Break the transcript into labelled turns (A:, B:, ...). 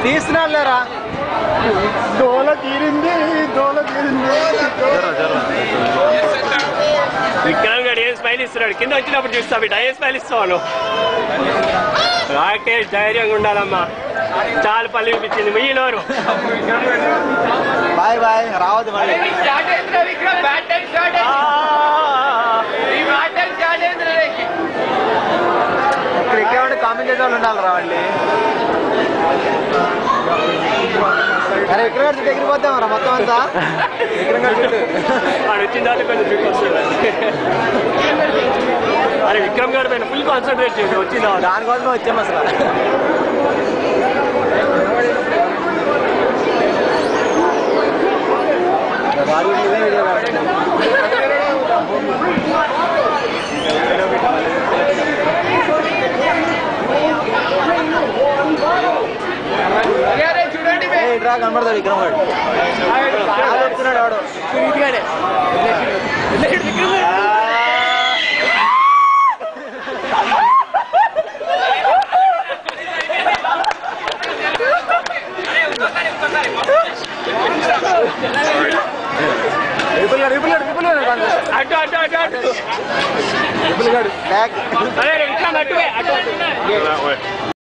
A: తీస్తున్నారా దోల తీరింది
B: విక్రమ్ గారు ఏం స్మైల్ ఇస్తున్నాడు కింద వచ్చినప్పుడు చూస్తా బిడ్డ ఏం స్మైల్ ఇస్తాను రాకేష్ ధైర్యంగా ఉండాలమ్మా చాలా పల్లి చూపించింది మీలోరు
A: బాయ్ బాయ్ రావద్దు మరి ఇక్కడ కామెంట్ చేసే వాళ్ళు ఉండాలి రావండి అరే విక్రమ్ గారి దగ్గరికి పోతామరా మొత్తం అంతా విక్రమ్ గారి
B: వాడు వచ్చిన తర్వాత కొంచెం ట్రిక్ వస్తుంది అరే విక్రమ్ గారి పైన ఫుల్ కాన్సన్ట్రేట్ చేసి వచ్చిందా
A: దానికోసమే వచ్చాము అసలు ఇట్రా కనబడతాడు విక్రమ్ గారు చెప్తున్నాడు వాడు
B: అటు